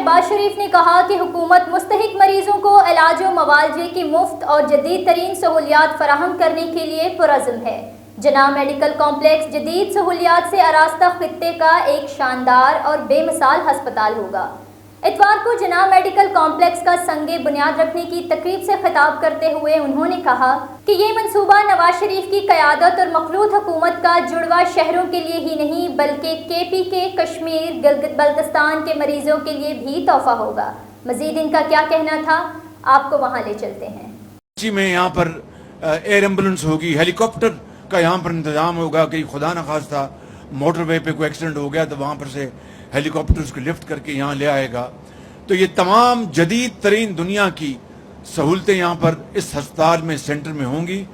शहबाज शरीफ ने कहा कि हुकूमत मुस्तहिक मरीजों को इलाज व मुआवजे की मुफ्त और जदीद तरीन सहूलियात फराहम करने के लिए पुरज़्म है। जनाब मेडिकल कॉम्प्लेक्स जदीद सहूलियात से आरास्ता खित्ते का एक शानदार और बेमिसाल हस्पताल होगा। इतवार को जनाब मेडिकल कॉम्प्लेक्स का संगे बुनियाद रखने की तकरीब से खिताब करते हुए उन्होंने कहा कि ये मंसूबा नवाज शरीफ की क़यादत और मखलूत हुकूमत का जुड़वा शहरों के लिए ही नहीं बल्कि KP के कश्मीर गिलगित बल्तिस्तान के मरीजों के लिए भी तोहफा होगा। मजीद इनका क्या कहना था, आपको वहाँ ले चलते हैं। में यहाँ पर एयर एम्बुलेंस होगी, हेलीकॉप्टर का यहाँ पर इंतजाम होगा कि खुदा न खास्ता मोटरवे पे कोई एक्सीडेंट हो गया तो वहाँ पर से हेलीकॉप्टर उसको लिफ्ट करके यहाँ ले आएगा। तो ये तमाम जदीद तरीन दुनिया की सहूलतें यहाँ पर इस अस्पताल में सेंटर में होंगी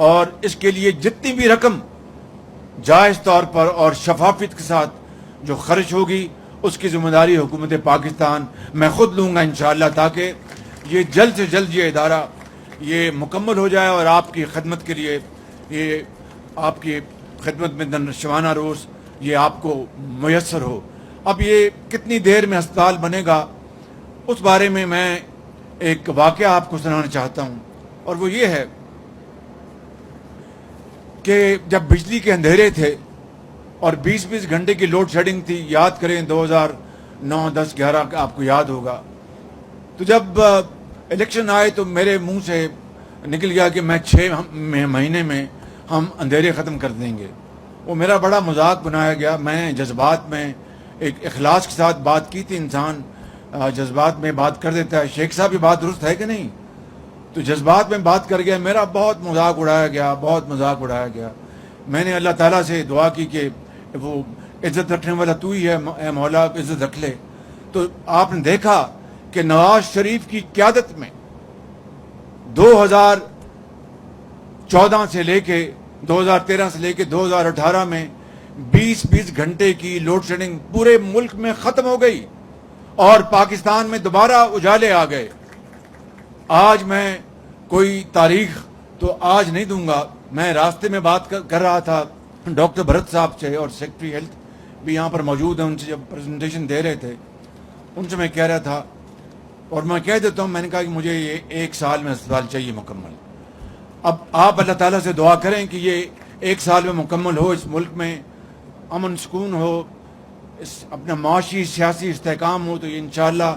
और इसके लिए जितनी भी रकम जायज़ तौर पर और शफाफियत के साथ जो खर्च होगी उसकी जिम्मेदारी हुकूमत पाकिस्तान मैं खुद लूँगा इंशाअल्लाह, ताकि ये जल्द से जल्द ये इदारा ये मुकम्मल हो जाए और आपकी खिदमत के लिए ये आपकी खिदमत में शबाना रोज़ ये आपको मुयस्सर हो। अब ये कितनी देर में अस्पताल बनेगा उस बारे में मैं एक वाक़या आपको सुनाना चाहता हूँ, और वो ये है कि जब बिजली के अंधेरे थे और 20-20 घंटे की लोड शेडिंग थी, याद करें 2009, 10, 11 आपको याद होगा, तो जब इलेक्शन आए तो मेरे मुंह से निकल गया कि मैं 6 महीने में हम अंधेरे ख़त्म कर देंगे। वो मेरा बड़ा मजाक बनाया गया। मैं जज्बात में एक इखलास के साथ बात की थी। इंसान जज्बात में बात कर देता है। शेख साहब ये बात दुरुस्त है कि नहीं? तो जज्बात में बात कर गया, मेरा बहुत मजाक उड़ाया गया, बहुत मजाक उड़ाया गया। मैंने अल्लाह ताला से दुआ की कि वो इज़्ज़त रखने वाला तू ही है, ए मौला इज़्ज़त रख ले। तो आपने देखा कि नवाज शरीफ की क़यादत में 2014 से लेके 2013 से लेके 2018 में 20-20 घंटे की लोड शेडिंग पूरे मुल्क में खत्म हो गई और पाकिस्तान में दोबारा उजाले आ गए। आज मैं कोई तारीख तो आज नहीं दूंगा। मैं रास्ते में बात कर रहा था डॉक्टर भरत साहब से, और सेक्रेटरी हेल्थ भी यहाँ पर मौजूद है, उनसे जब प्रेजेंटेशन दे रहे थे उनसे मैं कह रहा था, और मैं कह देता हूँ, मैंने कहा कि मुझे ये 1 साल में अस्पताल चाहिए मुकम्मल। अब आप अल्लाह ताला से दुआ करें कि ये 1 साल में मुकम्मल हो, इस मुल्क में अमन सुकून हो, इस अपना माशी सियासी इस्तेहकाम हो, तो ये इंशाअल्लाह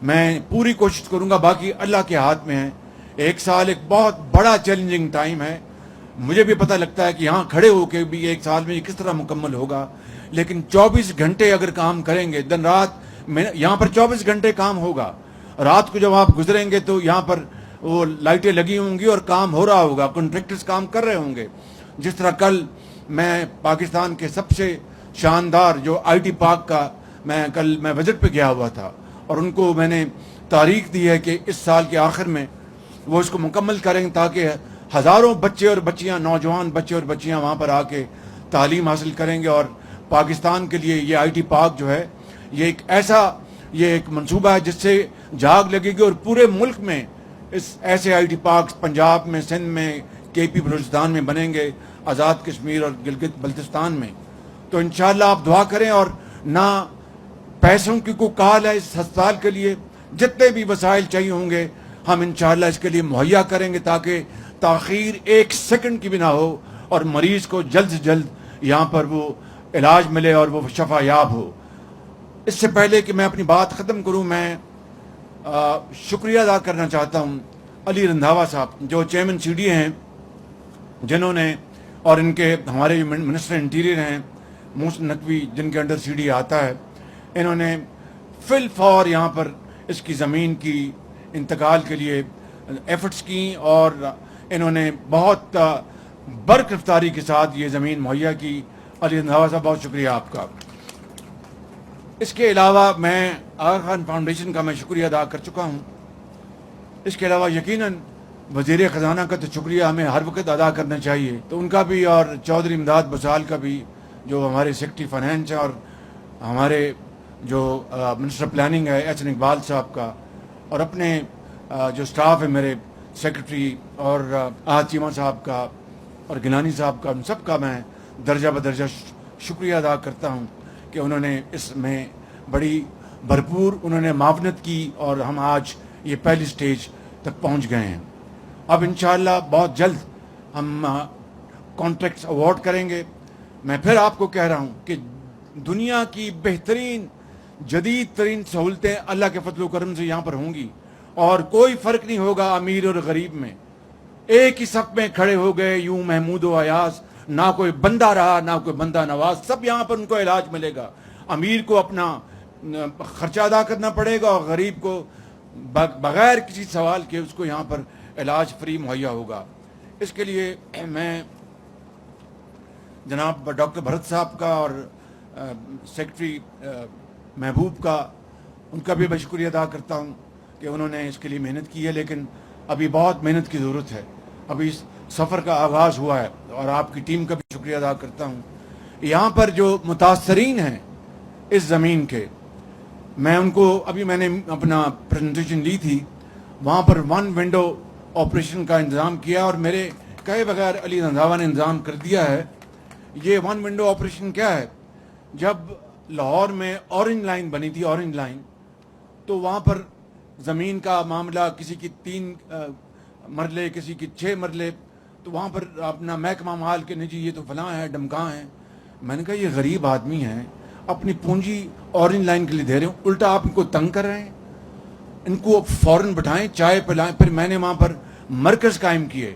मैं पूरी कोशिश करूँगा। बाकी अल्लाह के हाथ में है। 1 साल एक बहुत बड़ा चैलेंजिंग टाइम है। मुझे भी पता लगता है कि यहाँ खड़े होकर भी 1 साल में ये किस तरह मुकम्मल होगा, लेकिन 24 घंटे अगर काम करेंगे, दिन रात में यहाँ पर 24 घंटे काम होगा। रात को जब आप गुजरेंगे तो यहाँ पर वो लाइटें लगी होंगी और काम हो रहा होगा, कॉन्ट्रैक्टर्स काम कर रहे होंगे। जिस तरह कल मैं पाकिस्तान के सबसे शानदार जो IT पार्क का मैं विजिट पे गया हुआ था, और उनको मैंने तारीख दी है कि इस साल के आखिर में वो इसको मुकम्मल करेंगे, ताकि हज़ारों बच्चे और बच्चियां, नौजवान बच्चे और बच्चियां वहाँ पर आके तालीम हासिल करेंगे। और पाकिस्तान के लिए ये IT पार्क जो है ये एक मंसूबा है जिससे जाग लगेगी, और पूरे मुल्क में ऐसे IT पार्क पंजाब में, सिंध में, KP बलूचिस्तान में बनेंगे, आज़ाद कश्मीर और गिलगित बल्तिस्तान में। तो इंशाअल्लाह आप दुआ करें, और ना पैसों की कोई काल है इस अस्पताल के लिए। जितने भी वसाइल चाहिए होंगे हम इंशाअल्लाह इसके लिए मुहैया करेंगे, ताकि ताख़ीर 1 सेकंड की भी ना हो और मरीज को जल्द से जल्द यहाँ पर वो इलाज मिले और वो शफा याब हो। इससे पहले कि मैं अपनी बात ख़त्म करूँ, मैं शुक्रिया अदा करना चाहता हूँ अली रंधावा साहब, जो चेयरमैन CDA हैं, जिन्होंने, और इनके हमारे मिनिस्टर इंटीरियर हैं मोहसिन नकवी, जिनके अंडर CDA आता है, इन्होंने फिल फॉर यहाँ पर इसकी ज़मीन की इंतकाल के लिए एफर्ट्स की, और इन्होंने बहुत बरकरफ्तारी के साथ ये ज़मीन मुहैया की। अली रंधावा साहब, बहुत शुक्रिया आपका। इसके अलावा मैं आगा खान फाउंडेशन का मैं शुक्रिया अदा कर चुका हूँ। इसके अलावा यकीनन वज़ीर ख़जाना का तो शुक्रिया हमें हर वक्त अदा करना चाहिए, तो उनका भी, और चौधरी इमदाद बसाल का भी, जो हमारे सेक्रेटरी फाइनेंस हैं, और हमारे जो मिनिस्टर प्लानिंग है HN इकबाल साहब का, और अपने जो स्टाफ है मेरे सेक्रेटरी और चीमा साहब का और गिलानी साहब का, उन सब का मैं दर्जा बदर्जा शुक्रिया अदा करता हूँ कि उन्होंने इसमें बड़ी بھرپور انہوں نے معاونت کی اور ہم آج یہ پہلی سٹیج تک پہنچ گئے ہیں. اب انشاءاللہ بہت جلد ہم کانٹریکٹس اوارڈ کریں گے. میں پھر آپ کو کہہ رہا ہوں کہ دنیا کی بہترین جدید ترین سہولتیں اللہ کے فضل و کرم سے یہاں پر ہوں گی اور کوئی فرق نہیں ہوگا امیر اور غریب میں. ایک ہی صف میں کھڑے ہو گئے یوں محمود و ایاز, نہ کوئی بندہ رہا نہ کوئی بندہ نواز, سب یہاں پر ان کو علاج ملے گا. امیر کو اپنا خرچہ ادا کرنا پڑے گا اور غریب کو بغیر کسی سوال کے اس کو یہاں پر علاج فری مہیا ہوگا. اس کے لیے میں جناب ڈاکٹر بھرت صاحب کا اور سیکرٹری محبوب کا, ان کا بھی میں شکریہ ادا کرتا ہوں کہ انہوں نے اس کے لیے محنت کی ہے, لیکن ابھی بہت محنت کی ضرورت ہے. ابھی اس سفر کا آغاز ہوا ہے اور آپ کی ٹیم کا بھی شکریہ ادا کرتا ہوں. یہاں پر جو متاثرین ہیں اس زمین کے, میں ان کو ابھی میں نے اپنا پریزنٹیشن لی تھی, وہاں پر 1 ونڈو آپریشن کا انتظام کیا اور میرے کہے بغیر علی رضاوہ نے انتظام کر دیا ہے. یہ 1 ونڈو آپریشن کیا ہے؟ جب لاہور میں اورنج لائن بنی تھی, اورنج لائن, تو وہاں پر زمین کا معاملہ کسی کی 3 مرلے کسی کی 6 مرلے, تو وہاں پر اپنا محکمہ مال کے نہیں جی یہ تو فلاں ہے ڈمکاں ہیں. میں نے کہا یہ غریب آدمی ہیں, اپنی پونجی اورنج لائن کے لیے دے رہے ہوں, الٹا آپ ان کو تنگ کر رہے ہیں. ان کو فوراً بٹھائیں, چائے پلائیں. پھر میں نے وہاں پر مرکز قائم کیے,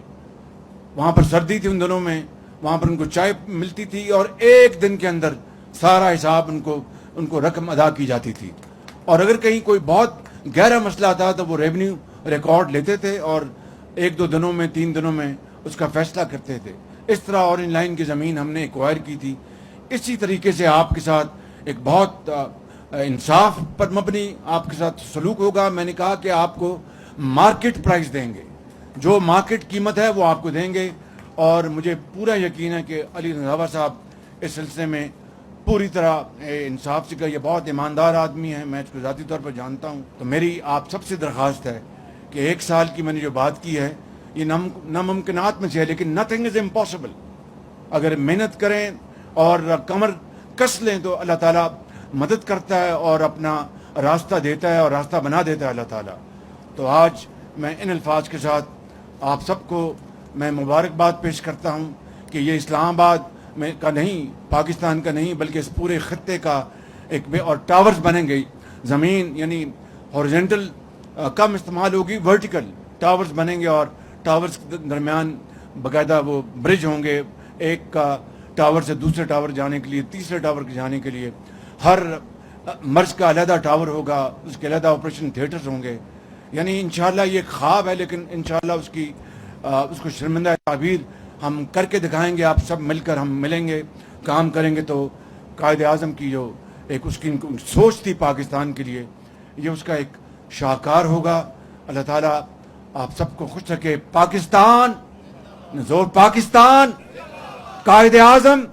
وہاں پر سردی تھی ان دنوں میں, وہاں پر ان کو چائے ملتی تھی اور 1 دن کے اندر سارا حساب ان کو رقم ادا کی جاتی تھی. اور اگر کہیں کوئی بہت گہرا مسئلہ تھا تو وہ ریونیو ریکارڈ لیتے تھے اور 1-2 دنوں میں 3 دنوں میں اس کا فیصلہ کرتے تھے. اس طرح اورنج لائن کی زمین ہم نے ایکوائر کی تھی. اسی طریقے سے آپ کے ساتھ ایک بہت انصاف پر مبنی آپ کے ساتھ سلوک ہوگا. میں نے کہا کہ آپ کو مارکیٹ پرائز دیں گے, جو مارکیٹ قیمت ہے وہ آپ کو دیں گے. اور مجھے پورا یقین ہے کہ علی رضاوہ صاحب اس سلسلے میں پوری طرح انصاف سے, یہ بہت ایماندار آدمی ہیں, میں اس کو ذاتی طور پر جانتا ہوں. تو میری آپ سب سے درخواست ہے کہ 1 سال کی میں نے جو بات کی ہے یہ ناممکنات میں سے ہے, لیکن نتھنگ از امپاسبل. اگر محنت کریں اور کمر کس لیں تو اللہ تعالیٰ مدد کرتا ہے اور اپنا راستہ دیتا ہے اور راستہ بنا دیتا ہے اللہ تعالیٰ. تو آج میں ان الفاظ کے ساتھ آپ سب کو میں مبارکباد پیش کرتا ہوں کہ یہ اسلام آباد میں کا نہیں, پاکستان کا نہیں, بلکہ اس پورے خطے کا ایک اور ٹاورز بنیں گے. زمین یعنی ہارزنٹل کم استعمال ہوگی, ورٹیکل ٹاورز بنیں گے اور ٹاورز کے درمیان باقاعدہ وہ برج ہوں گے, ایک کا ٹاور سے دوسرے ٹاور جانے کے لیے, تیسرے ٹاور کے جانے کے لیے. ہر مرض کا علیحدہ ٹاور ہوگا, اس کے علیحدہ آپریشن تھیٹرز ہوں گے. یعنی انشاءاللہ یہ ایک خواب ہے, لیکن انشاءاللہ اس کو شرمندہ تعبیر ہم کر کے دکھائیں گے. آپ سب مل کر ہم ملیں گے, کام کریں گے, تو قائد اعظم کی جو ایک اس کی سوچ تھی پاکستان کے لیے, یہ اس کا ایک شاہکار ہوگا. اللہ تعالیٰ آپ سب کو خوش رکھے. پاکستان زور, پاکستان, قائد اعظم